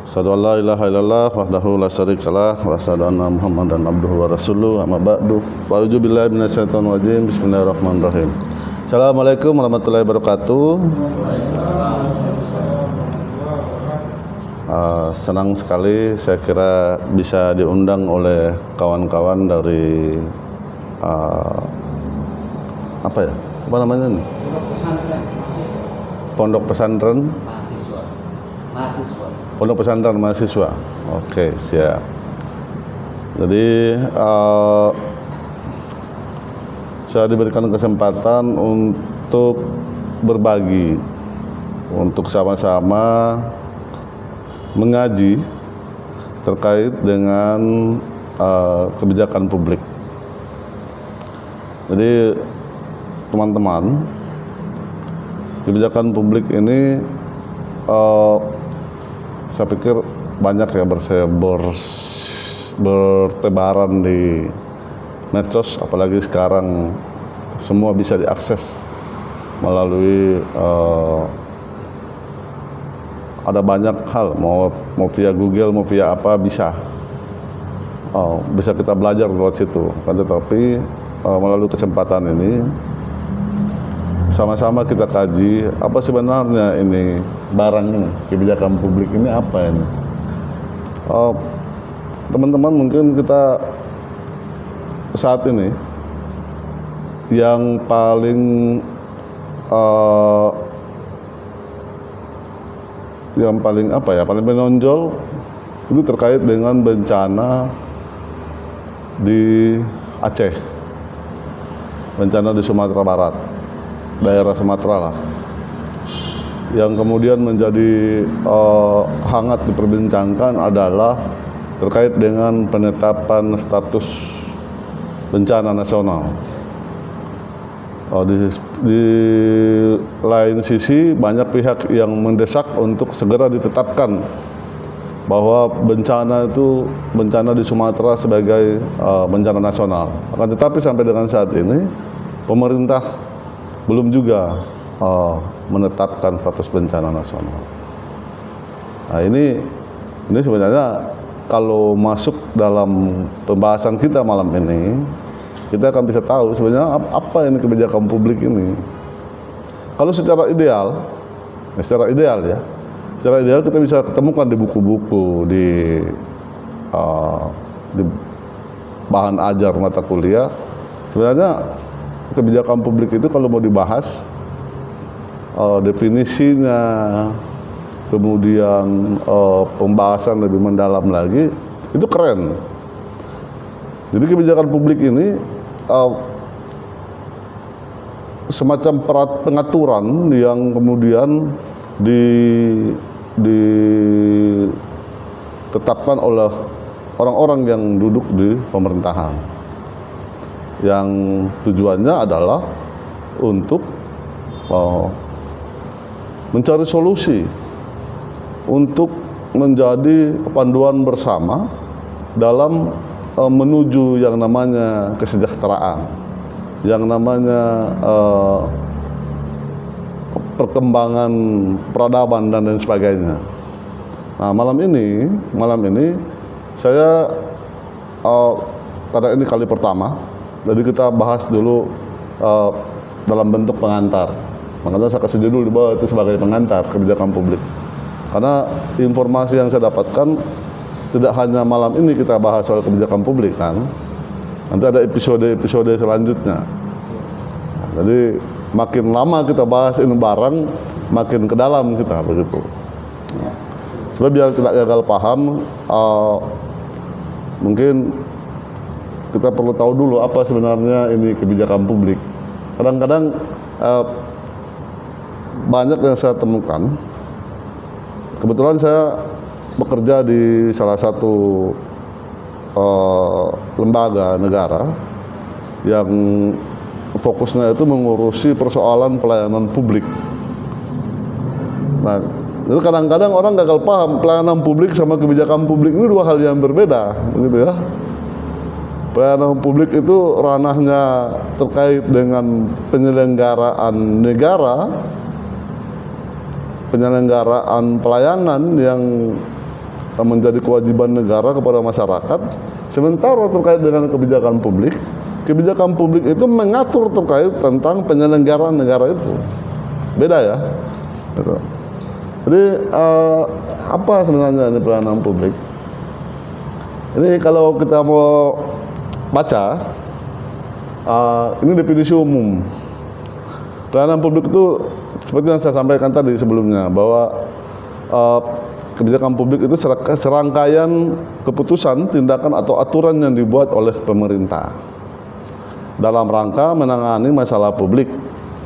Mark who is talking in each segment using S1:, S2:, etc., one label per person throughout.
S1: Asyhadu an la ilaha illallah wahdahu la syarikalah wa asyhadu anna Muhammadan abduhu wa rasuluh amma ba'du. Wa a'udzu billahi minasyaitonir rajim. Bismillahirrahmanirrahim. Assalamualaikum warahmatullahi wabarakatuh. Senang sekali saya kira bisa diundang oleh kawan-kawan dari apa namanya nih? Pondok pesantren Pondok pesantren mahasiswa. Oke, siap. Jadi saya diberikan kesempatan untuk berbagi, untuk sama-sama mengaji terkait dengan kebijakan publik. Jadi teman-teman, kebijakan publik ini saya pikir banyak ya bertebaran di medsos, apalagi sekarang semua bisa diakses melalui ada banyak hal, mau via Google, mau via apa bisa kita belajar lewat situ. Tetapi melalui kesempatan ini sama-sama kita kaji apa sebenarnya ini barang ini, kebijakan publik ini apa ini. Teman-teman, mungkin kita saat ini yang paling paling menonjol itu terkait dengan bencana di Aceh, bencana di Sumatera Barat, daerah Sumatera lah, yang kemudian menjadi hangat diperbincangkan adalah terkait dengan penetapan status bencana nasional. Di lain sisi banyak pihak yang mendesak untuk segera ditetapkan bahwa bencana di Sumatera sebagai bencana nasional. Akan tetapi sampai dengan saat ini pemerintah belum juga menetapkan status bencana nasional. Nah, ini sebenarnya kalau masuk dalam pembahasan kita malam ini, kita akan bisa tahu sebenarnya apa ini kebijakan publik ini. Kalau secara ideal kita bisa ketemukan di buku-buku, di bahan ajar mata kuliah. Sebenarnya kebijakan publik itu kalau mau dibahas, definisinya, kemudian pembahasan lebih mendalam lagi, itu keren. Jadi kebijakan publik ini semacam pengaturan yang kemudian ditetapkan oleh orang-orang yang duduk di pemerintahan, yang tujuannya adalah untuk mencari solusi, untuk menjadi panduan bersama dalam menuju yang namanya kesejahteraan, yang namanya perkembangan peradaban dan lain sebagainya. Nah, malam ini saya karena ini kali pertama, jadi kita bahas dulu dalam bentuk pengantar. Makanya saya kasih judul di bawah itu sebagai pengantar kebijakan publik. Karena informasi yang saya dapatkan tidak hanya malam ini kita bahas soal kebijakan publik kan. Nanti ada episode selanjutnya. Jadi makin lama kita bahas ini barang, makin ke dalam kita begitu. Sebab biar tidak gagal paham, mungkin kita perlu tahu dulu apa sebenarnya ini kebijakan publik. Kadang-kadang banyak yang saya temukan. Kebetulan saya bekerja di salah satu lembaga negara yang fokusnya itu mengurusi persoalan pelayanan publik. Nah, jadi kadang-kadang orang gagal paham pelayanan publik sama kebijakan publik ini dua hal yang berbeda, begitu ya. Pelayanan publik itu ranahnya terkait dengan penyelenggaraan negara, penyelenggaraan pelayanan yang menjadi kewajiban negara kepada masyarakat, sementara terkait dengan kebijakan publik itu mengatur terkait tentang penyelenggaraan negara itu. Beda ya. Gitu. Jadi apa sebenarnya ini pelayanan publik? Ini kalau kita mau baca, ini definisi umum. Pelayanan publik itu seperti yang saya sampaikan tadi sebelumnya, bahwa kebijakan publik itu serangkaian keputusan, tindakan atau aturan yang dibuat oleh pemerintah dalam rangka menangani masalah publik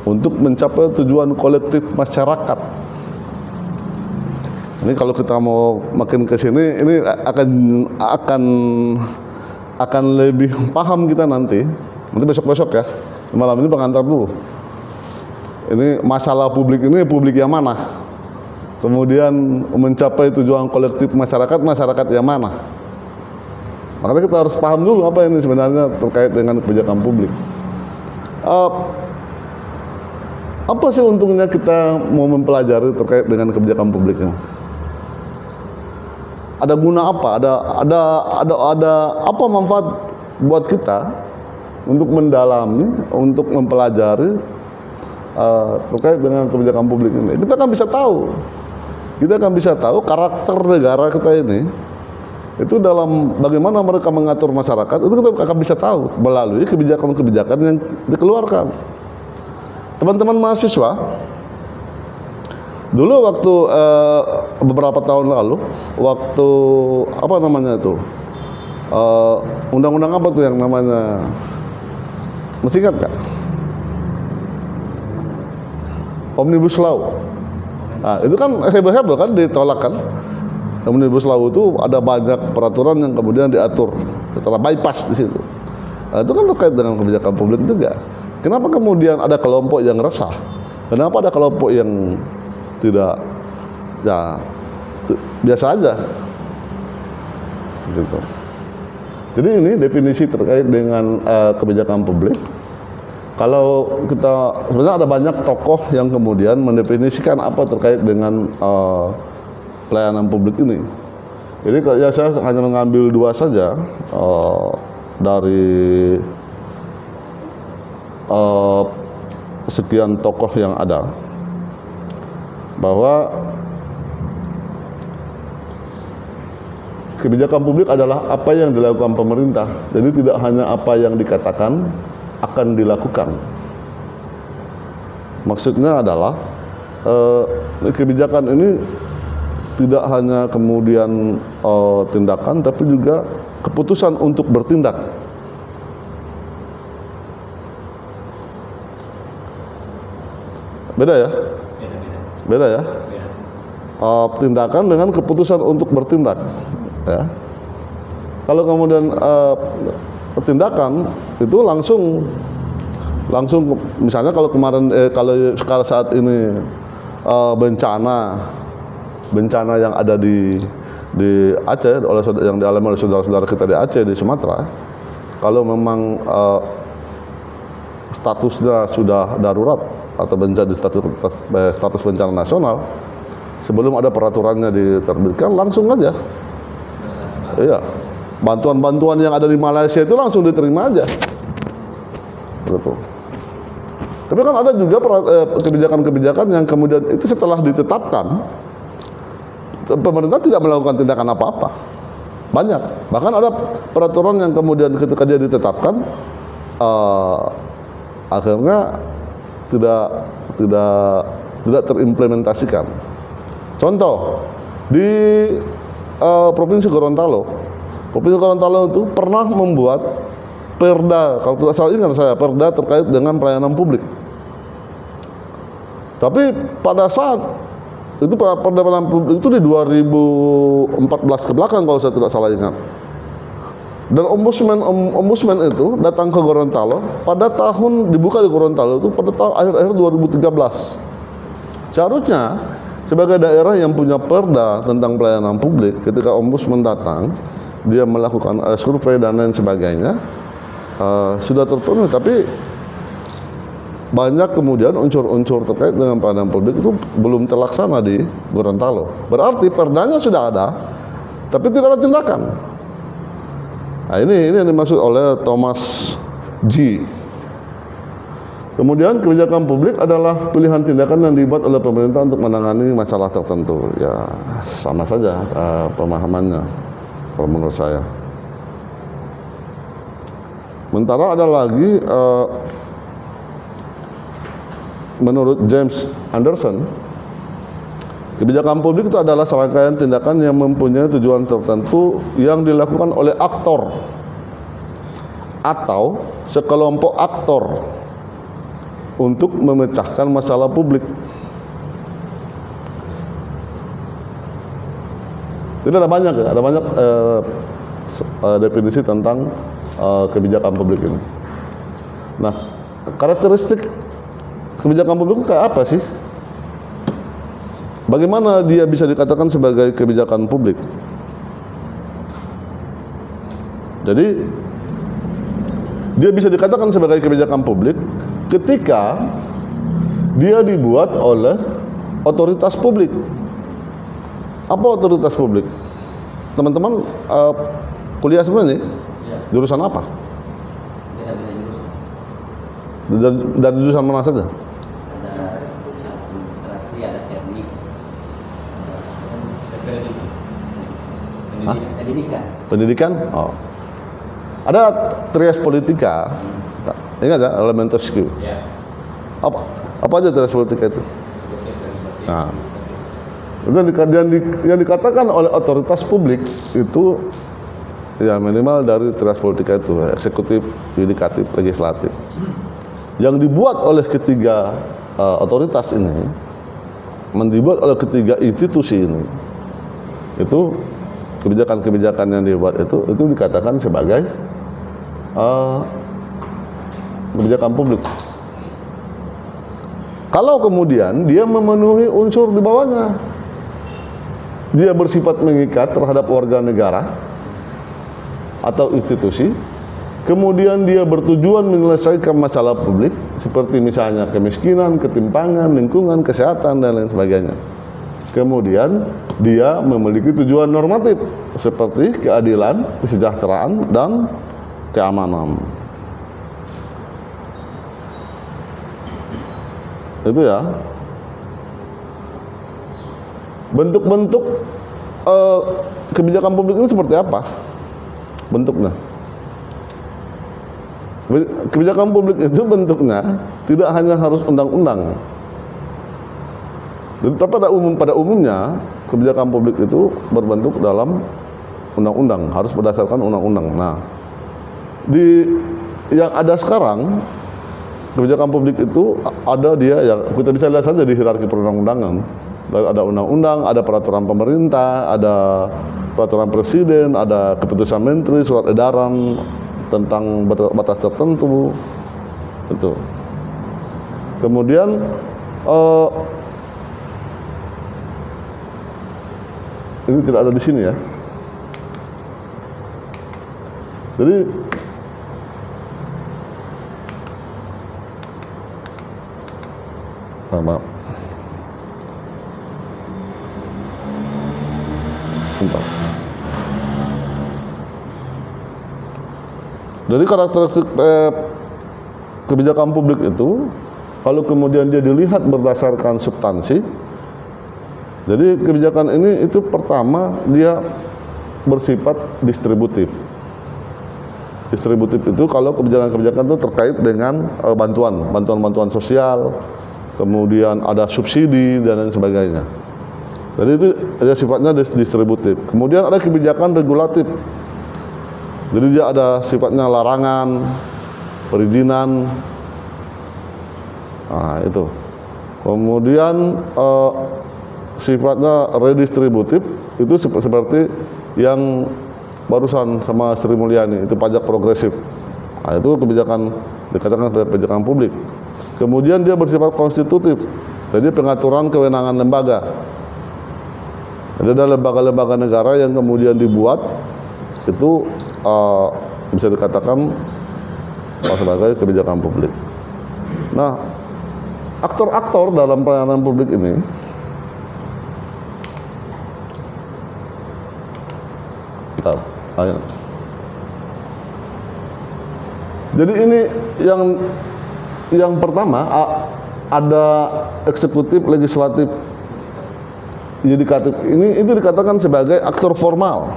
S1: untuk mencapai tujuan kolektif masyarakat. Ini kalau kita mau makin ke sini, ini akan lebih paham kita nanti besok-besok ya. Malam ini pengantar dulu. Ini masalah publik ini publik yang mana? Kemudian mencapai tujuan kolektif masyarakat yang mana? Makanya kita harus paham dulu apa ini sebenarnya terkait dengan kebijakan publik. Apa sih untungnya kita mau mempelajari terkait dengan kebijakan publik ini? Ada guna apa? Ada apa manfaat buat kita untuk mendalami, untuk mempelajari terkait dengan kebijakan publik ini? Kita akan bisa tahu karakter negara kita ini itu dalam bagaimana mereka mengatur masyarakat, itu kita akan bisa tahu melalui kebijakan-kebijakan yang dikeluarkan. Teman-teman mahasiswa, dulu waktu beberapa tahun lalu, waktu apa namanya itu, undang-undang apa tuh yang namanya, masih ingat gak? Omnibus Law. Nah, itu kan heboh-heboh kan, ditolak kan. Omnibus Law itu ada banyak peraturan yang kemudian diatur setelah bypass di situ. Nah, itu kan terkait dengan kebijakan publik juga. Kenapa kemudian ada kelompok yang resah? Kenapa ada kelompok yang tidak, ya biasa aja gitu. Jadi ini definisi terkait dengan kebijakan publik. Kalau kita sebenarnya ada banyak tokoh yang kemudian mendefinisikan apa terkait dengan pelayanan publik ini. Jadi ya saya hanya mengambil dua saja dari sekian tokoh yang ada, bahwa kebijakan publik adalah apa yang dilakukan pemerintah. Jadi tidak hanya apa yang dikatakan akan dilakukan. Maksudnya adalah kebijakan ini tidak hanya kemudian tindakan, tapi juga keputusan untuk bertindak. Beda ya? Beda ya? Tindakan dengan keputusan untuk bertindak. Ya. Kalau kemudian tindakan itu langsung misalnya kalau kemarin kalau saat ini bencana yang ada di Aceh yang dialami oleh saudara-saudara kita di Aceh, di Sumatera, kalau memang statusnya sudah darurat atau menjadi status bencana nasional, sebelum ada peraturannya diterbitkan langsung aja. Iya. Bantuan-bantuan yang ada di Malaysia itu langsung diterima aja. Betul. Tapi kan ada juga kebijakan-kebijakan yang kemudian itu setelah ditetapkan, pemerintah tidak melakukan tindakan apa-apa. Banyak. Bahkan ada peraturan yang kemudian ketika dia ditetapkan, akhirnya tidak terimplementasikan. Contoh di Provinsi Gorontalo itu pernah membuat perda, kalau tidak salah ingat saya, perda terkait dengan pelayanan publik. Tapi pada saat itu perda pelayanan publik itu di 2014 ke belakang kalau saya tidak salah ingat. Dan ombudsman itu datang ke Gorontalo pada tahun dibuka di Gorontalo itu pada tahun akhir 2013. Seharusnya sebagai daerah yang punya perda tentang pelayanan publik, ketika ombudsman datang, dia melakukan survei dan lain sebagainya, sudah terpenuhi. Tapi banyak kemudian unsur-unsur terkait dengan pelayanan publik itu belum terlaksana di Gorontalo. Berarti perdanya sudah ada, tapi tidak ada tindakan. Nah, ini yang dimaksud oleh Thomas G. Kemudian kebijakan publik adalah pilihan tindakan yang dibuat oleh pemerintah untuk menangani masalah tertentu. Ya sama saja pemahamannya kalau menurut saya. Sementara ada lagi menurut James Anderson, kebijakan publik itu adalah serangkaian tindakan yang mempunyai tujuan tertentu yang dilakukan oleh aktor atau sekelompok aktor untuk memecahkan masalah publik. Ini ada banyak definisi tentang kebijakan publik ini. Nah, karakteristik kebijakan publik itu kayak apa sih? Bagaimana dia bisa dikatakan sebagai kebijakan publik? Jadi dia bisa dikatakan sebagai kebijakan publik ketika dia dibuat oleh otoritas publik. Apa otoritas publik? Teman-teman kuliah semua nih, jurusan apa? Dari jurusan mana saja? Pendidikan? Oh. Ada trias politika. Ingat ya, elementus Q. Apa aja trias politika itu? Nah, yang dikatakan oleh otoritas publik itu ya minimal dari trias politika itu, eksekutif, yudikatif, legislatif. Yang dibuat oleh ketiga otoritas ini, dibuat oleh ketiga institusi ini, itu kebijakan-kebijakan yang dibuat itu dikatakan sebagai kebijakan publik. Kalau kemudian dia memenuhi unsur di bawahnya, dia bersifat mengikat terhadap warga negara atau institusi, kemudian dia bertujuan menyelesaikan masalah publik seperti misalnya kemiskinan, ketimpangan, lingkungan, kesehatan dan lain sebagainya. Kemudian dia memiliki tujuan normatif seperti keadilan, kesejahteraan dan keamanan. Itu ya. Bentuk-bentuk kebijakan publik ini seperti apa bentuknya? Kebijakan publik itu bentuknya tidak hanya harus undang-undang. Tapi pada umumnya kebijakan publik itu berbentuk dalam undang-undang, harus berdasarkan undang-undang. Nah, yang ada sekarang kebijakan publik itu ada dia ya, kita bisa lihat saja di hierarki perundang-undangan. Ada undang-undang, ada peraturan pemerintah, ada peraturan presiden, ada keputusan menteri, surat edaran tentang batas tertentu. Itu. Kemudian ini tidak ada di sini ya. Jadi maaf. Bentar. Jadi karakteristik kebijakan publik itu, kalau kemudian dia dilihat berdasarkan substansi, jadi kebijakan ini itu pertama dia bersifat distributif. Distributif itu kalau kebijakan-kebijakan itu terkait dengan bantuan sosial, kemudian ada subsidi dan lain sebagainya. Jadi itu ada sifatnya distributif. Kemudian ada kebijakan regulatif. Jadi dia ada sifatnya larangan, perizinan. Nah, itu. Kemudian sifatnya redistributif itu seperti yang barusan sama Sri Mulyani, itu pajak progresif. Nah, itu kebijakan dikatakan sebagai kebijakan publik. Kemudian dia bersifat konstitutif. Jadi pengaturan kewenangan lembaga. Jadi ada lembaga-lembaga negara yang kemudian dibuat itu bisa dikatakan sebagai kebijakan publik. Nah, aktor-aktor dalam pelayanan publik ini Bentar. Ayo. Jadi ini yang pertama ada eksekutif, legislatif, yudikatif. Ini itu dikatakan sebagai aktor formal.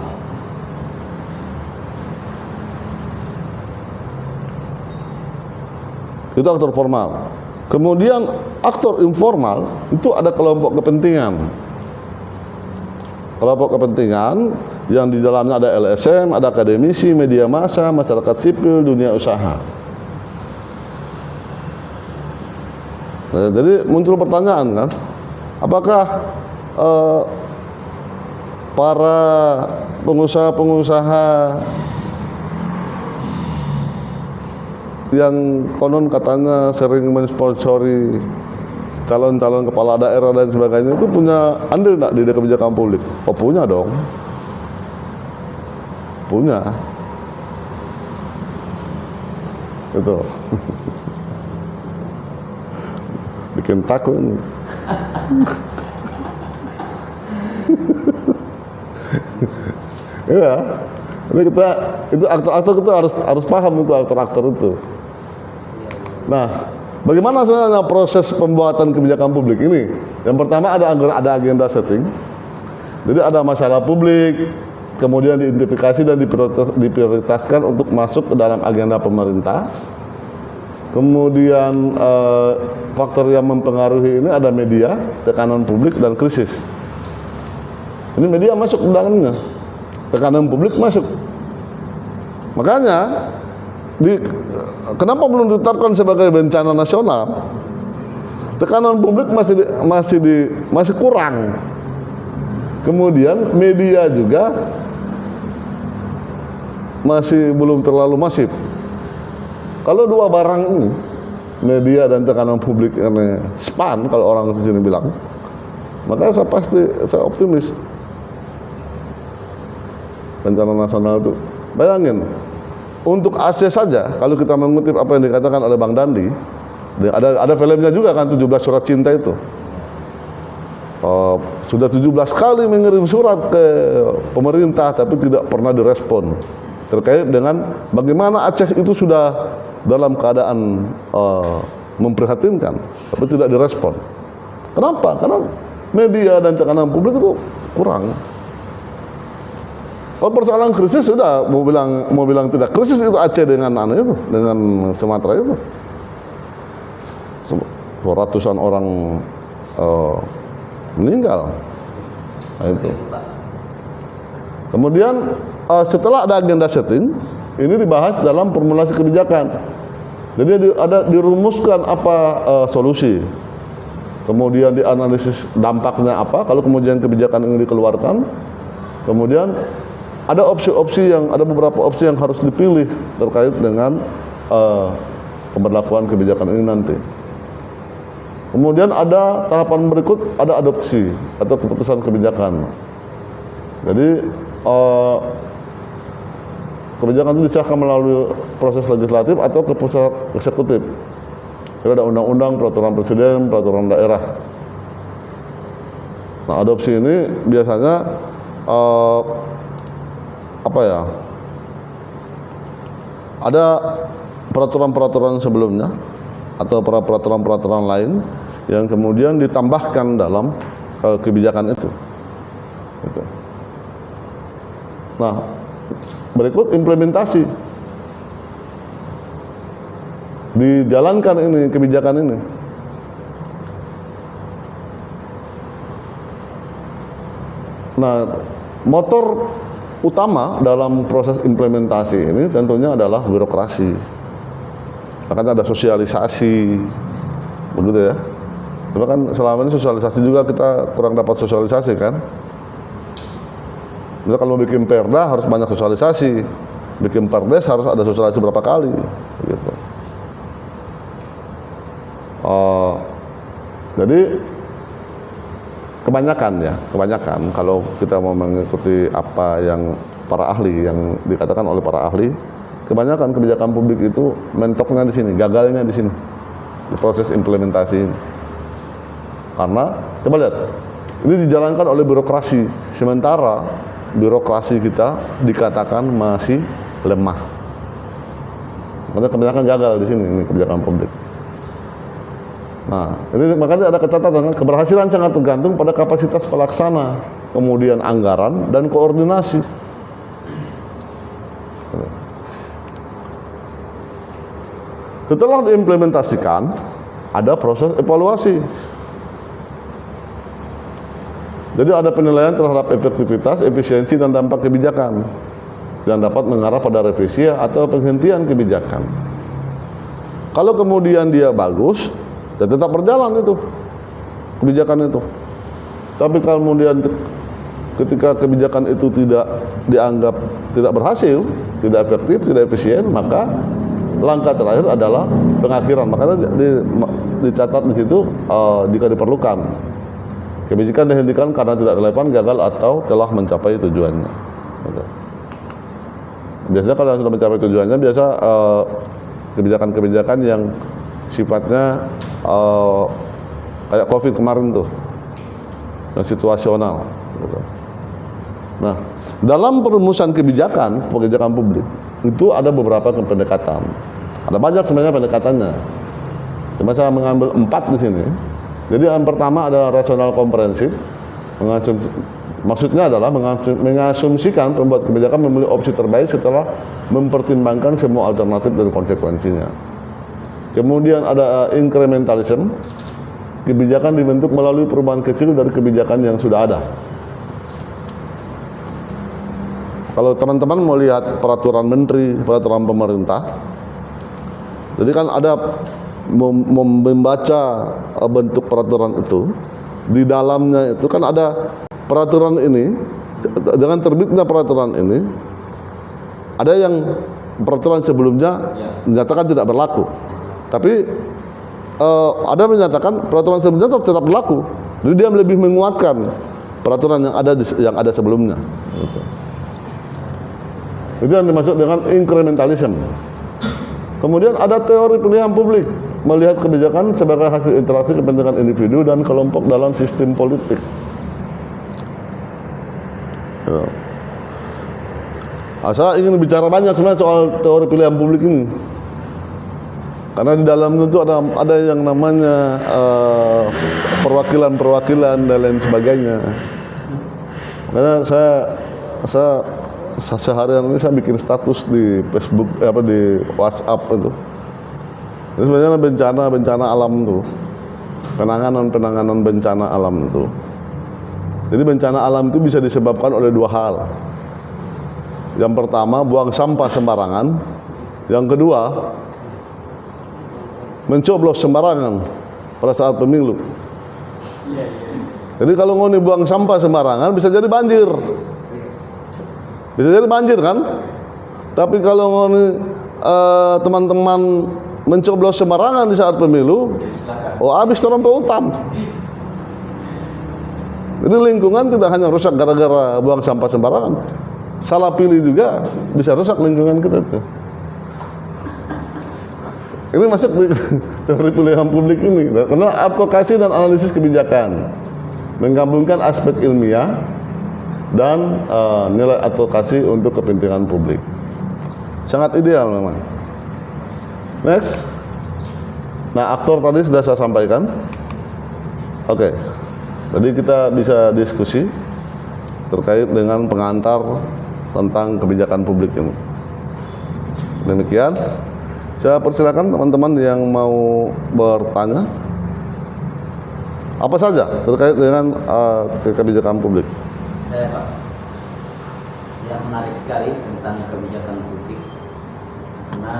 S1: Itu aktor formal. Kemudian aktor informal itu ada kelompok kepentingan. Kelompok kepentingan yang di dalamnya ada LSM, ada akademisi, media massa, masyarakat sipil, dunia usaha. Nah, jadi muncul pertanyaan kan, apakah para pengusaha-pengusaha yang konon katanya sering mensponsori calon-calon kepala daerah dan sebagainya itu punya andil nggak di kebijakan publik? Oh, punya dong. Punya. Gitu. Bikin takut nih. Iya. Ini itu aktor-aktor itu harus paham itu aktor-aktor itu. Nah, bagaimana sebenarnya proses pembuatan kebijakan publik ini? Yang pertama ada agenda setting. Jadi ada masalah publik, kemudian diidentifikasi dan diprioritaskan untuk masuk ke dalam agenda pemerintah. Kemudian faktor yang mempengaruhi ini ada media, tekanan publik, dan krisis. Ini media masuk ke dalamnya, tekanan publik masuk. Makanya kenapa belum ditetapkan sebagai bencana nasional? Tekanan publik masih kurang. Kemudian media juga masih belum terlalu masif. Kalau dua barang ini, media dan tekanan publik ini span, kalau orang di sini bilang, maka saya optimis bencana nasional itu. Bayangin, untuk Aceh saja, kalau kita mengutip apa yang dikatakan oleh Bang Dandi, ada filmnya juga kan, 17 surat cinta itu. Sudah 17 kali mengirim surat ke pemerintah tapi tidak pernah direspon terkait dengan bagaimana Aceh itu sudah dalam keadaan memprihatinkan tapi tidak direspon. Kenapa? Karena media dan tekanan publik itu kurang. Kalau persoalan krisis sudah mau bilang tidak krisis itu Aceh dengan dengan Sumatera itu. Ratusan orang meninggal. Nah, itu. Kemudian setelah ada agenda setting, ini dibahas dalam formulasi kebijakan. Jadi dirumuskan apa solusi. Kemudian dianalisis dampaknya apa kalau kemudian kebijakan ini dikeluarkan. Kemudian ada beberapa opsi yang harus dipilih terkait dengan pemberlakuan kebijakan ini nanti. Kemudian ada tahapan berikut, ada adopsi atau keputusan kebijakan. Jadi kebijakan itu disahkan melalui proses legislatif atau ke pusat eksekutif. Jadi ada undang-undang, peraturan presiden, peraturan daerah. Nah, adopsi ini biasanya ada peraturan-peraturan sebelumnya atau peraturan-peraturan lain yang kemudian ditambahkan dalam kebijakan itu. Gitu. Nah, berikut implementasi. Dijalankan ini kebijakan ini. Nah, motor utama dalam proses implementasi ini tentunya adalah birokrasi. Makanya ada sosialisasi, begitu ya. Cuma kan selama ini sosialisasi juga kita kurang dapat sosialisasi kan. Jadi kalau bikin perda harus banyak sosialisasi, bikin perdes harus ada sosialisasi berapa kali, gitu. Jadi kebanyakan kalau kita mau mengikuti apa yang para ahli yang dikatakan oleh para ahli, kebanyakan kebijakan publik itu mentoknya di sini, gagalnya di sini, di proses implementasi ini. Karena coba lihat, ini dijalankan oleh birokrasi, sementara birokrasi kita dikatakan masih lemah. Makanya kebanyakan gagal di sini ini kebijakan publik. Nah, ini makanya ada catatan, keberhasilan sangat tergantung pada kapasitas pelaksana, kemudian anggaran dan koordinasi. Setelah diimplementasikan, ada proses evaluasi. Jadi ada penilaian terhadap efektivitas, efisiensi, dan dampak kebijakan yang dapat mengarah pada revisi atau penghentian kebijakan. Kalau kemudian dia bagus, ya tetap berjalan itu kebijakan itu. Tapi kemudian ketika kebijakan itu tidak dianggap tidak berhasil, tidak efektif, tidak efisien, maka langkah terakhir adalah pengakhiran. Makanya dicatat di situ jika diperlukan kebijakan dihentikan karena tidak relevan, gagal, atau telah mencapai tujuannya. Gitu. Biasanya kalau sudah mencapai tujuannya, biasa kebijakan-kebijakan yang sifatnya kayak COVID kemarin tuh, yang situasional. Gitu. Nah, dalam perumusan kebijakan publik itu ada beberapa pendekatan. Ada banyak sebenarnya pendekatannya. Cuma saya mengambil 4 di sini. Jadi yang pertama adalah rasional komprehensif. Maksudnya adalah mengasumsikan pembuat kebijakan memilih opsi terbaik setelah mempertimbangkan semua alternatif dan konsekuensinya. Kemudian ada incrementalism. Kebijakan dibentuk melalui perubahan kecil dari kebijakan yang sudah ada. Kalau teman-teman mau lihat peraturan menteri, peraturan pemerintah, jadi kan ada membaca bentuk peraturan itu, di dalamnya itu kan ada peraturan ini, dengan terbitnya peraturan ini, ada yang peraturan sebelumnya menyatakan tidak berlaku, tapi ada menyatakan peraturan sebelumnya tetap berlaku, jadi dia lebih menguatkan peraturan yang ada sebelumnya. Itu yang dimaksud dengan incrementalism. Kemudian ada teori pilihan publik, melihat kebijakan sebagai hasil interaksi kepentingan individu dan kelompok dalam sistem politik. Ya. Saya ingin bicara banyak sebenarnya soal teori pilihan publik ini, karena di dalam itu ada yang namanya perwakilan-perwakilan dan lain sebagainya. Makanya saya seharian ini saya bikin status di Facebook, di WhatsApp itu. Ini sebenarnya bencana alam itu, penanganan bencana alam itu. Jadi bencana alam itu bisa disebabkan oleh 2 hal. Yang pertama, buang sampah sembarangan. Yang kedua, mencoblos sembarangan pada saat pemilu. Jadi kalau ngoni buang sampah sembarangan bisa jadi banjir. Bisa jadi banjir kan? Tapi kalau teman-teman mencoblos sembarangan di saat pemilu, habis terompa hutan. Jadi lingkungan tidak hanya rusak gara-gara buang sampah sembarangan, salah pilih juga bisa rusak lingkungan kita tuh. Ini masuk di teori pilihan publik ini, karena advokasi dan analisis kebijakan menggabungkan aspek ilmiah dan nilai advokasi untuk kepentingan publik. Sangat ideal memang. Next. Nah, aktor tadi sudah saya sampaikan. Oke. Jadi kita bisa diskusi terkait dengan pengantar tentang kebijakan publik ini. Demikian. Saya persilakan teman-teman yang mau bertanya. Apa saja terkait dengan kebijakan publik.
S2: Saya Pak, yang menarik sekali tentang kebijakan publik, karena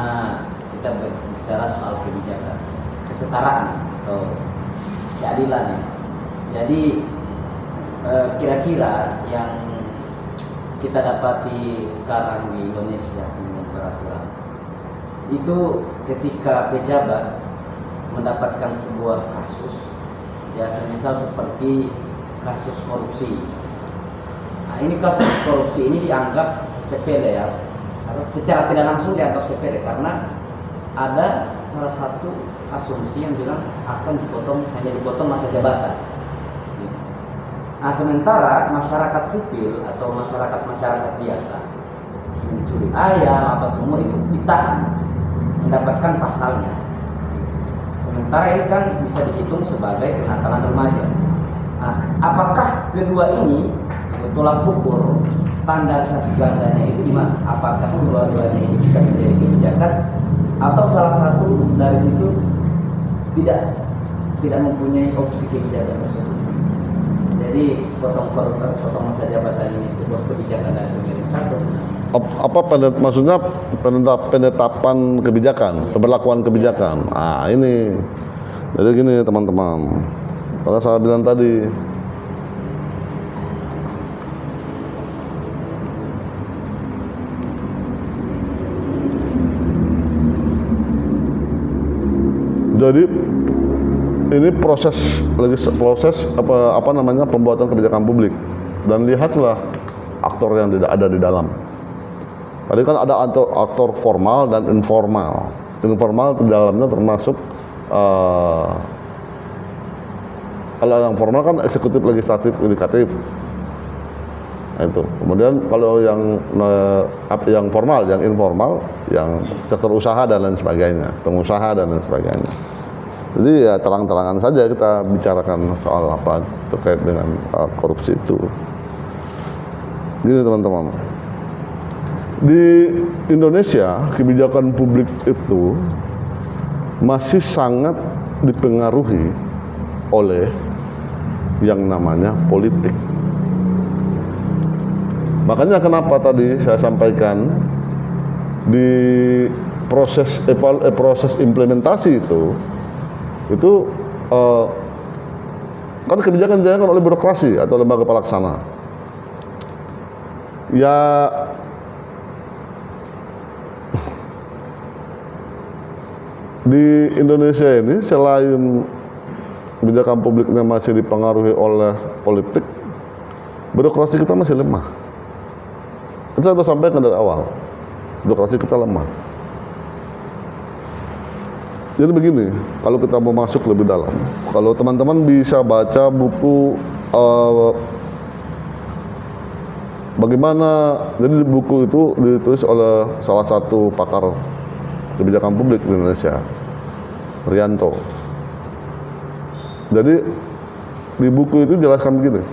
S2: kita berbicara soal kebijakan kesetaraan atau keadilan. Jadi kira-kira yang kita dapati sekarang di Indonesia dengan peraturan itu, ketika pejabat mendapatkan sebuah kasus, ya semisal seperti kasus korupsi. Nah, ini kasus korupsi ini dianggap sepele ya, secara tidak langsung dianggap sepele karena ada salah satu asumsi yang bilang akan hanya dipotong masa jabatan. Nah, sementara masyarakat sipil atau masyarakat biasa mencuri ayam apa semua itu ditahan, mendapatkan pasalnya. Sementara ini kan bisa dihitung sebagai kenakalan remaja. Nah, apakah kedua ini tolak ukur standarisasi gandanya itu di mana? Apakah kedua-duanya ini bisa menjadi kebijakan atau salah satu dari situ tidak mempunyai opsi kebijakan tersebut? Jadi potong masa jabatan ini sebuah kebijakan dari pemerintah atau
S1: maksudnya penetapan kebijakan, pemberlakuan kebijakan. Ah, ini. Jadi gini teman-teman. Maka saya bilang tadi, jadi ini proses pembuatan kebijakan publik, dan lihatlah aktor yang ada di dalam. Tadi kan ada aktor formal dan informal. Informal di dalamnya termasuk kalau yang formal kan eksekutif, legislatif, yudikatif. Itu. Kemudian kalau yang formal, yang informal, yang sektor usaha dan lain sebagainya, pengusaha dan lain sebagainya. Jadi ya terang-terangan saja kita bicarakan soal apa terkait dengan korupsi itu. Gini teman-teman, di Indonesia kebijakan publik itu masih sangat dipengaruhi oleh yang namanya politik. Makanya kenapa tadi saya sampaikan di proses implementasi itu kan kebijakan dijalankan oleh birokrasi atau lembaga pelaksana. Ya di Indonesia ini selain kebijakan publiknya masih dipengaruhi oleh politik, birokrasi kita masih lemah. Saya sudah sampaikan dari awal, birokrasi kita lemah. Jadi begini, kalau kita mau masuk lebih dalam, kalau teman-teman bisa baca buku bagaimana, jadi buku itu ditulis oleh salah satu pakar kebijakan publik di Indonesia, Rianto. Jadi di buku itu jelaskan begini,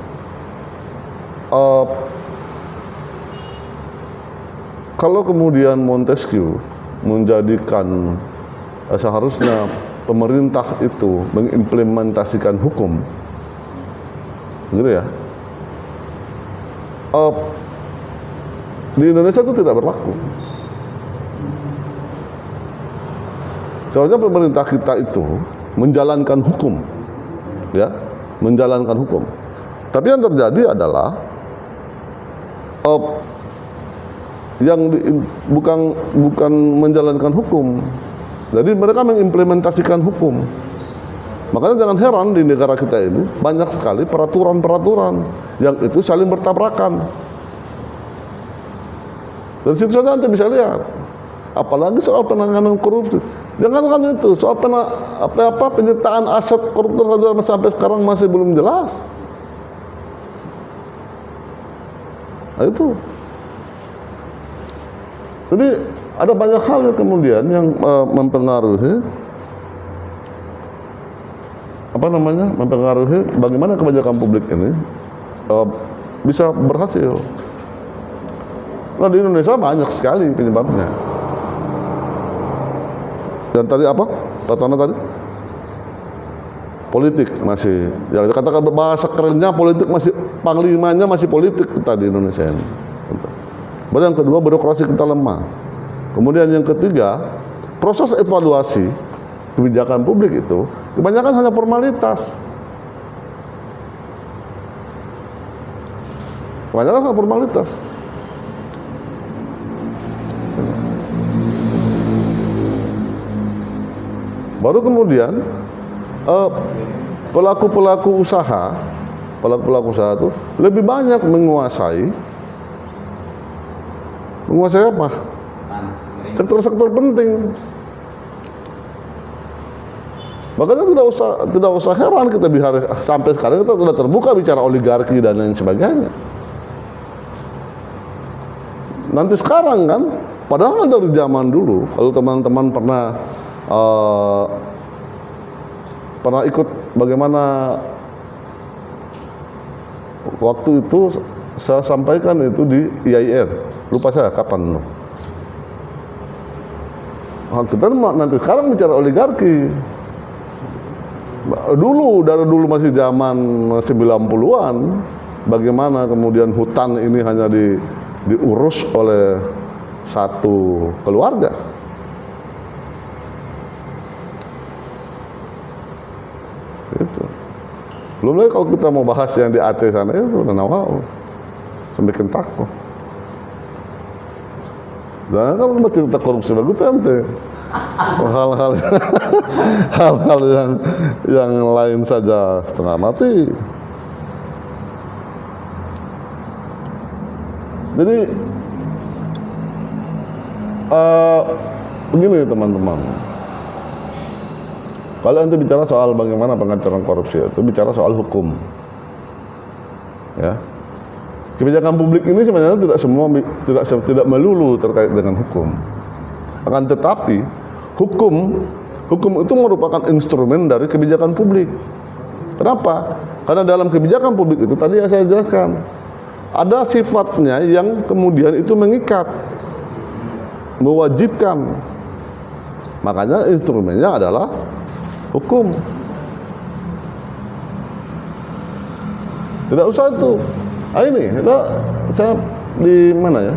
S1: kalau kemudian Montesquieu menjadikan seharusnya pemerintah itu mengimplementasikan hukum, gitu ya, di Indonesia itu tidak berlaku. Soalnya pemerintah kita itu menjalankan hukum, ya, menjalankan hukum. Tapi yang terjadi adalah bukan menjalankan hukum. Jadi mereka mengimplementasikan hukum. Makanya jangan heran di negara kita ini banyak sekali peraturan-peraturan yang itu saling bertabrakan. Dari situ saja Anda bisa lihat. Apalagi soal penanganan korupsi. Jangankan itu, soal penyitaan aset koruptor saja sampai sekarang masih belum jelas. Nah itu. Jadi ada banyak hal kemudian yang mempengaruhi bagaimana kebijakan publik ini bisa berhasil. Nah di Indonesia banyak sekali penyebabnya. Dan tadi apa? Pertama tadi politik masih, ya katakan bahasa kerennya politik masih, panglimanya masih politik kita di Indonesia ini. Kemudian yang kedua, birokrasi kita lemah. Kemudian yang ketiga, proses evaluasi kebijakan publik itu kebanyakan hanya formalitas. Kebanyakan hanya formalitas. Baru kemudian pelaku-pelaku usaha itu lebih banyak menguasai apa? Sektor-sektor penting. Makanya tidak usah heran kita sampai sekarang kita sudah terbuka bicara oligarki dan lain sebagainya. Nanti sekarang kan, padahal dari zaman dulu, kalau teman-teman pernah ikut bagaimana waktu itu saya sampaikan itu di IAIN, lupa saya kapan. Kita nanti sekarang bicara oligarki. Dari dulu masih zaman 90-an, bagaimana kemudian hutan ini hanya diurus oleh satu keluarga. Itu. Belum lagi kalau kita mau bahas yang di Aceh sana itu wow, semakin takut. Dan kalau masih kita korupsi bagus nanti hal-hal yang lain saja setengah mati. Jadi begini teman-teman, kalau nanti bicara soal bagaimana pengajaran korupsi itu bicara soal hukum, ya. Kebijakan publik ini sebenarnya tidak melulu terkait dengan hukum. Akan tetapi hukum itu merupakan instrumen dari kebijakan publik. Kenapa? Karena dalam kebijakan publik itu tadi yang saya jelaskan, ada sifatnya yang kemudian itu mengikat, mewajibkan. Makanya instrumennya adalah hukum. Tidak usah itu. Ini saya di mana ya?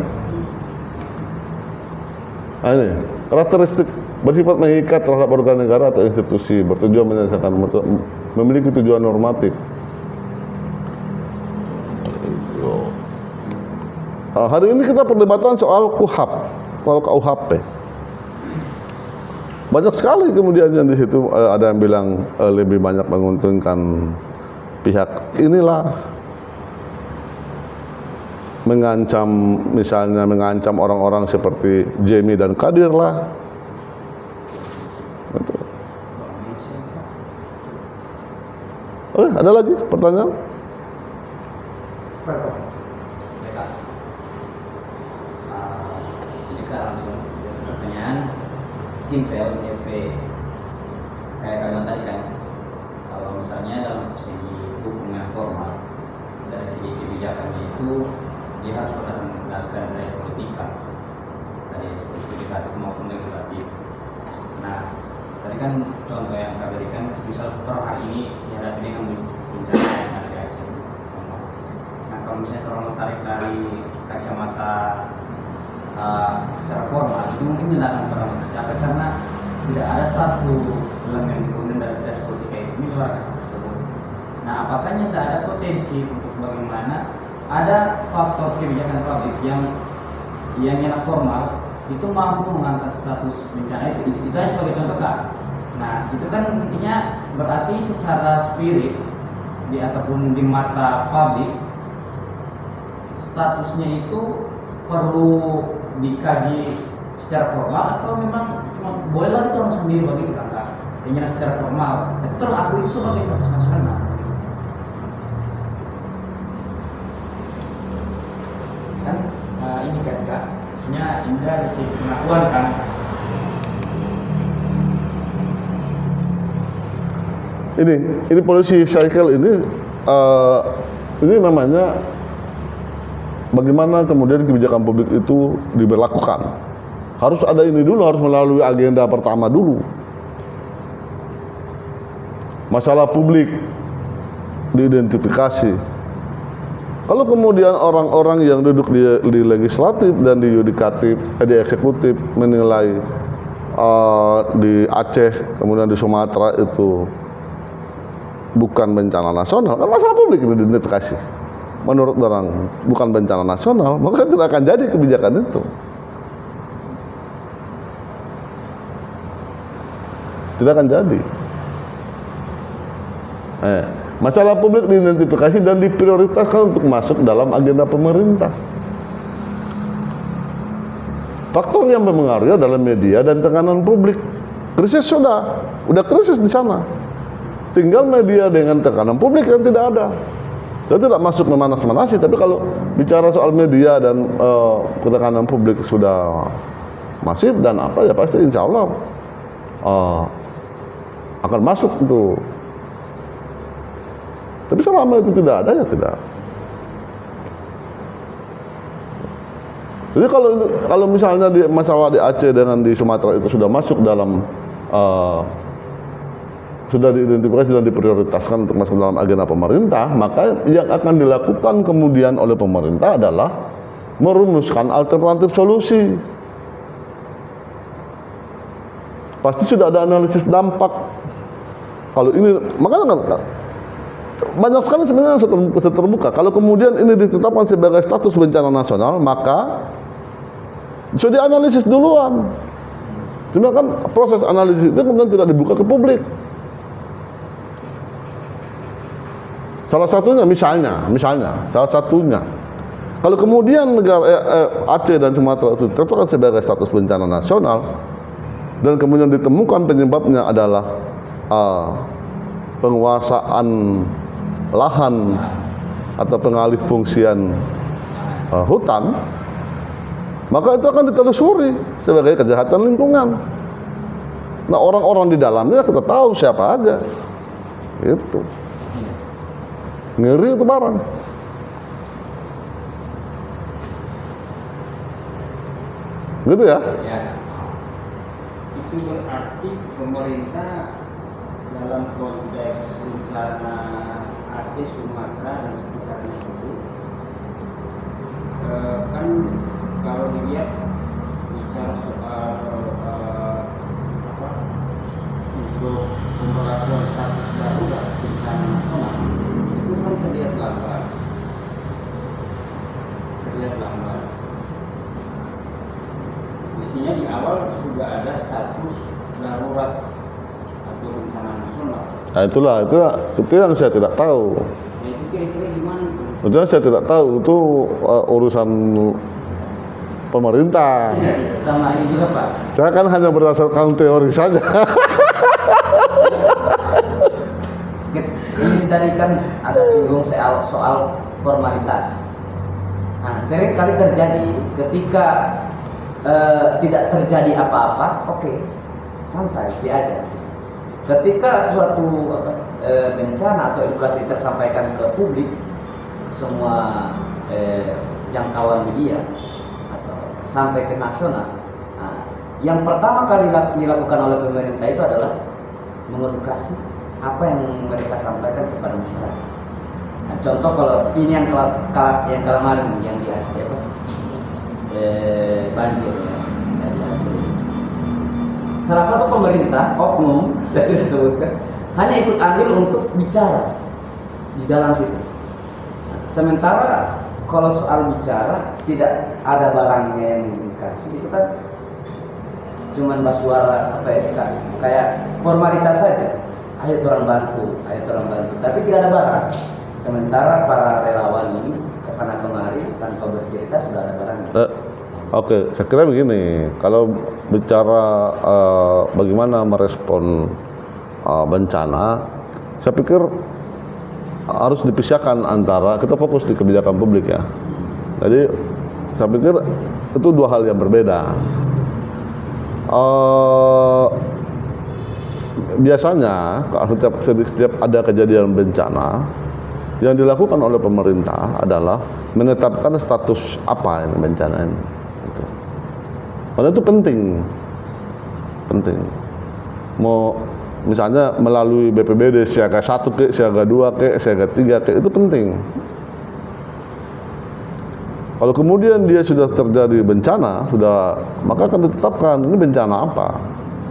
S1: Ini karakteristik bersifat mengikat terhadap organ negara atau institusi, bertujuan menyelesaikan, memiliki tujuan normatif. Hari ini kita perdebatan soal KUHP. Banyak sekali kemudian yang di situ ada yang bilang lebih banyak menguntungkan pihak inilah, misalnya mengancam orang-orang seperti Jemi dan Kadir lah. Betul. Ada lagi pertanyaan?
S2: Jadi langsung pertanyaan simpel, kayak kalian tadi kan, kalau misalnya dalam segi hukum yang formal, dari segi kebijakannya itu dia harus berdasarkan dari politika, dari legislatif maupun legislatif. Nah, tadi kan contoh yang kami berikan, misal per hari ini dihadapi dengan bencana yang ada di Aceh. Nah, kalau misalnya orang tarik dari kacamata secara formal, itu mungkin tidak akan pernah tercapai karena tidak ada satu elemen kemudian dari tes politika itu menyuarakan tersebut. Nah, apakah tidak ada potensi untuk bagaimana ada faktor kebijakan publik yang formal itu mampu mengangkat status bencana itu sebagai contoh kan. Nah, itu kan intinya berarti secara spirit ataupun di mata publik statusnya itu perlu dikaji secara formal atau memang cuma bolehlah itu orang sendiri begitu kan, ingin secara formal tapi kalau aku itu sebagai status nasional. Ini kan Kak, maksudnya Indra dari sisi pengakuan kan.
S1: Ini polisi cycle ini namanya bagaimana kemudian kebijakan publik itu diberlakukan. Harus ada ini dulu, harus melalui agenda pertama dulu. Masalah publik diidentifikasi. Kalau kemudian orang-orang yang duduk di legislatif dan di yudikatif, di eksekutif menilai di Aceh, kemudian di Sumatera itu bukan bencana nasional, kan masalah publik itu diidentifikasi. Menurut orang bukan bencana nasional, maka tidak akan jadi kebijakan itu. Tidak akan jadi. Masalah publik diidentifikasi dan diprioritaskan untuk masuk dalam agenda pemerintah. Faktor yang mempengaruhi adalah media dan tekanan publik. Krisis udah krisis di sana. Tinggal media dengan tekanan publik yang tidak ada. Saya tidak masuk memanas-manasi, tapi kalau bicara soal media dan tekanan publik sudah masif dan apa ya pasti insya Allah akan masuk itu. Tapi selama itu tidak ada ya tidak. Jadi kalau misalnya di masalah di Aceh dengan di Sumatera itu sudah masuk dalam sudah diidentifikasi dan diprioritaskan untuk masuk dalam agenda pemerintah, maka yang akan dilakukan kemudian oleh pemerintah adalah merumuskan alternatif solusi. Pasti sudah ada analisis dampak. Kalau ini, makanya banyak sekali sebenarnya yang terbuka. Kalau kemudian ini ditetapkan sebagai status bencana nasional, maka sudah dianalisis duluan. Cuma kan proses analisis itu kemudian tidak dibuka ke publik. Salah satunya misalnya salah satunya kalau kemudian negara Aceh dan Sumatera itu ditetapkan sebagai status bencana nasional dan kemudian ditemukan penyebabnya adalah penguasaan lahan atau pengalih fungsian hutan, maka itu akan ditelusuri sebagai kejahatan lingkungan. Nah, orang-orang di dalamnya kita tahu siapa aja. Itu ngeri itu barang. Gitu ya?
S3: Ya. Itu berarti pemerintah dalam konteks bencana Aceh, Sumatera dan sekitarnya itu kan kalau dilihat bicara soal untuk pemberlakuan status darurat bencana nasional itu kan terlihat lambat. Mestinya di awal sudah ada status darurat atau bencana nasional.
S1: Nah, itu yang saya tidak tahu.
S3: Nah, itu kira-kira gimana tuh?
S1: Itu yang saya tidak tahu, itu urusan pemerintah.
S2: Sama ini juga Pak.
S1: Saya kan hanya berdasarkan teori saja.
S2: Ini tadi kan ada singgung soal formalitas. Nah, sering kali terjadi ketika tidak terjadi apa-apa, oke, santai diajar. Ketika suatu bencana atau edukasi tersampaikan ke publik, ke semua jangkauan media atau sampai ke nasional, nah, yang pertama kali dilakukan oleh pemerintah itu adalah mengedukasi apa yang mereka sampaikan kepada masyarakat. Nah, contoh kalau ini yang kemarin yang di Aceh banjir ya, di Aceh. Salah satu pemerintah oknum, saya tidak sebutkan, hanya ikut andil untuk bicara di dalam situ. Nah, sementara kalau soal bicara tidak ada barangnya yang dikasih, itu kan cuman basuara apa ya, dikasih kayak formalitas saja. Ayo orang bantu, tapi tidak ada barang. Sementara para relawan ini kesana kemari tanpa bercerita sudah ada barangnya.
S1: Oke, saya kira begini, kalau bicara bagaimana merespon bencana, saya pikir harus dipisahkan antara kita fokus di kebijakan publik ya. Jadi saya pikir itu dua hal yang berbeda. Biasanya setiap ada kejadian bencana, yang dilakukan oleh pemerintah adalah menetapkan status apa ini bencana ini. Gitu. Karena itu penting. Mau misalnya melalui BPBD siaga 1 ke, siaga 2 ke, siaga 3 ke, itu penting. Kalau kemudian dia sudah terjadi bencana, maka akan ditetapkan ini bencana apa.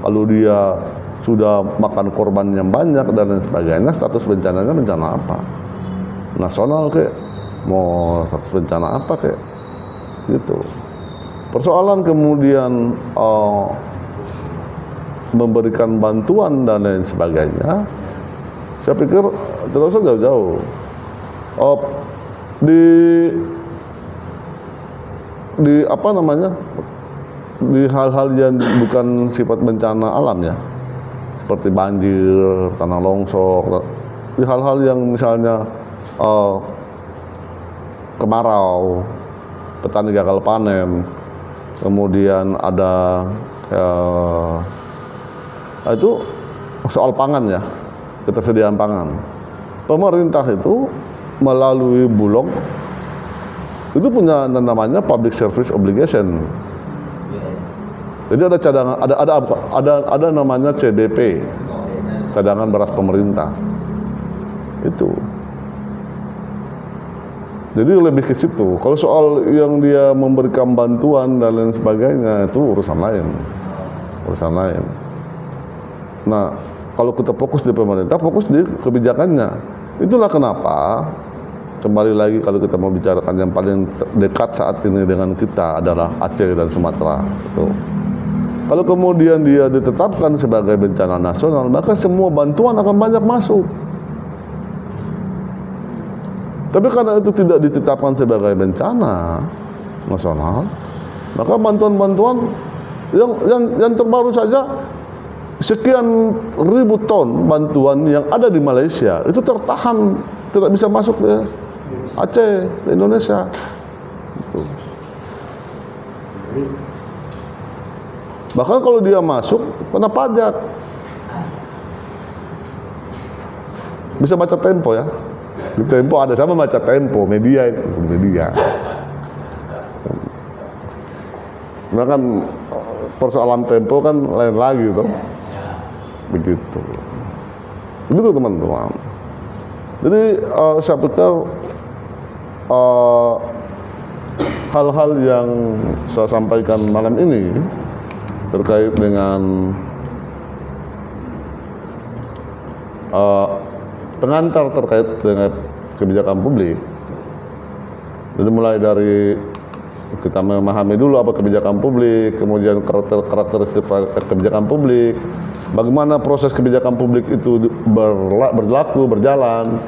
S1: Kalau dia sudah makan korban yang banyak dan lain sebagainya, status bencananya bencana apa? Nasional ke, mau status bencana apa ke, gitu. Persoalan kemudian memberikan bantuan dan lain sebagainya, saya pikir tidak usah jauh-jauh. Di apa namanya, di hal-hal yang bukan sifat bencana alam ya, seperti banjir, tanah longsor, hal-hal yang misalnya kemarau, petani gagal panen, kemudian ada itu soal pangan ya, ketersediaan pangan. Pemerintah itu melalui Bulog itu punya namanya public service obligation. Jadi ada cadangan, ada namanya CBP, cadangan beras pemerintah. Itu. Jadi lebih ke situ. Kalau soal yang dia memberikan bantuan dan lain sebagainya itu urusan lain. Urusan lain. Nah, kalau kita fokus di pemerintah, fokus di kebijakannya. Itulah kenapa kembali lagi kalau kita mau bicarakan yang paling dekat saat ini dengan kita adalah Aceh dan Sumatera. Itu. Kalau kemudian dia ditetapkan sebagai bencana nasional, maka semua bantuan akan banyak masuk. Tapi karena itu tidak ditetapkan sebagai bencana nasional, maka bantuan-bantuan yang terbaru saja sekian ribu ton bantuan yang ada di Malaysia itu tertahan, tidak bisa masuk ke Aceh, ke Indonesia. Gitu. Bahkan kalau dia masuk, kena pajak. Bisa baca Tempo ya. Di Tempo ada, sama baca Tempo, media itu, media. Nah kan persoalan Tempo kan lain lagi tuh. Begitu. Begitu teman-teman. Jadi saya pikir hal-hal yang saya sampaikan malam ini terkait dengan pengantar terkait dengan kebijakan publik. Jadi mulai dari kita memahami dulu apa kebijakan publik, kemudian karakteristik kebijakan publik, bagaimana proses kebijakan publik itu berlaku, berjalan,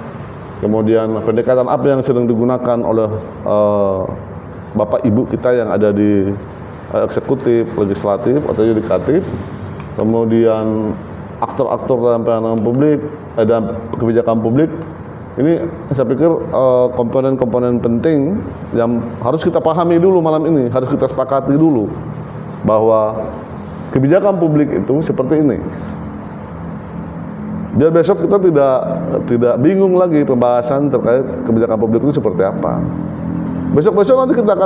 S1: kemudian pendekatan apa yang sedang digunakan oleh Bapak Ibu kita yang ada di eksekutif, legislatif atau yudikatif, kemudian aktor-aktor dalam pelayanan publik dan kebijakan publik. Ini saya pikir komponen-komponen penting yang harus kita pahami dulu malam ini, harus kita sepakati dulu bahwa kebijakan publik itu seperti ini. Biar besok kita tidak bingung lagi pembahasan terkait kebijakan publik itu seperti apa. Besok-besok nanti kita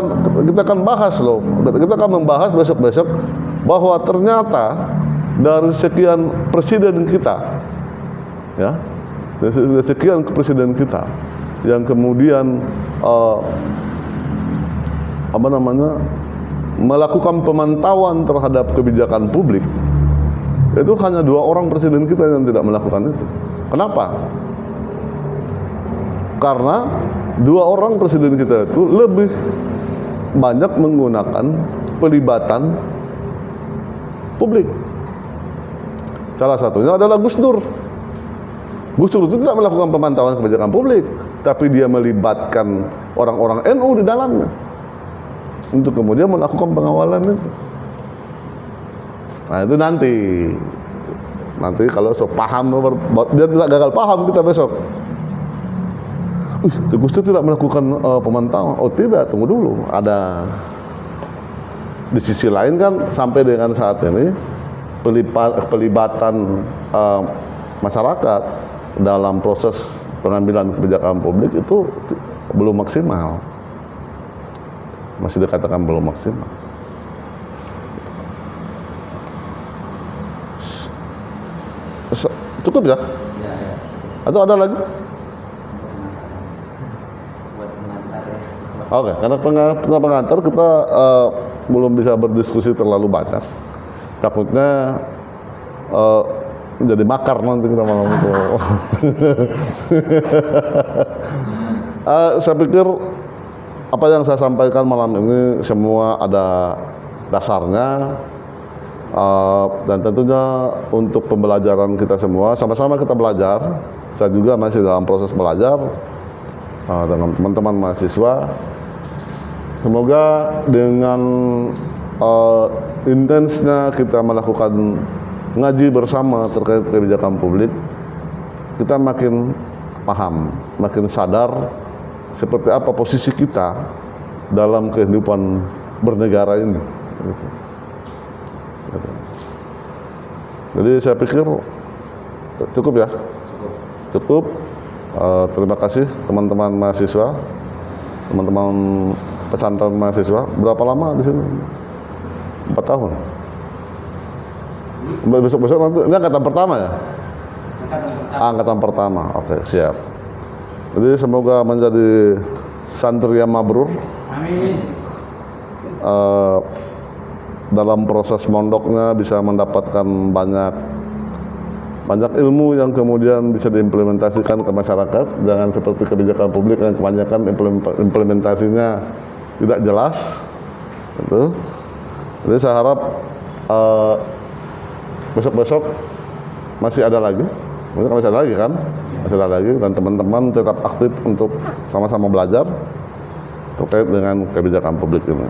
S1: akan bahas loh. Kita akan membahas besok-besok bahwa ternyata dari sekian presiden kita, ya, dari sekian presiden kita yang kemudian melakukan pemantauan terhadap kebijakan publik, itu hanya 2 orang presiden kita yang tidak melakukan itu. Kenapa? Karena 2 orang presiden kita itu lebih banyak menggunakan pelibatan publik. Salah satunya adalah Gus Dur. Gus Dur itu tidak melakukan pemantauan kebijakan publik, tapi dia melibatkan orang-orang NU di dalamnya untuk kemudian melakukan pengawalan itu. Nah itu nanti kalau paham, biar tidak gagal paham kita besok. Gus Dur tidak melakukan pemantauan. Oh tidak, tunggu dulu. Ada di sisi lain kan sampai dengan saat ini pelibatan masyarakat dalam proses pengambilan kebijakan publik itu belum maksimal. Masih dikatakan belum maksimal. Cukup ya?
S2: Ya.
S1: Atau ada lagi?
S2: Buat pengantar ya.
S1: Oke, karena pengantar kita belum bisa berdiskusi terlalu banyak. Takutnya jadi makar nanti kita malam itu. Saya pikir apa yang saya sampaikan malam ini semua ada dasarnya, dan tentunya untuk pembelajaran kita semua, sama-sama kita belajar. Saya juga masih dalam proses belajar dengan teman-teman mahasiswa. Semoga dengan intensnya kita melakukan ngaji bersama terkait kebijakan publik, kita makin paham, makin sadar seperti apa posisi kita dalam kehidupan bernegara ini. Gitu. Gitu. Jadi saya pikir cukup ya, cukup. Terima kasih teman-teman mahasiswa, teman-teman pesantren mahasiswa. Berapa lama di sini? 4 tahun. Besok-besok nanti, ini angkatan pertama ya? Angkatan pertama, oke, siap. Jadi semoga menjadi santri yang mabrur.
S3: Amin.
S1: Dalam proses mondoknya bisa mendapatkan banyak ilmu yang kemudian bisa diimplementasikan ke masyarakat. Jangan seperti kebijakan publik yang kebanyakan implementasinya tidak jelas. Gitu. Jadi saya harap besok-besok masih ada lagi. Masih ada lagi kan? Masih ada lagi, dan teman-teman tetap aktif untuk sama-sama belajar terkait dengan kebijakan publik ini.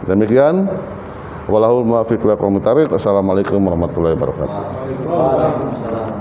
S1: Demikian, wallahul muwaffiq ila aqwamit thoriq. Assalamualaikum warahmatullahi wabarakatuh.
S2: Waalaikumsalam.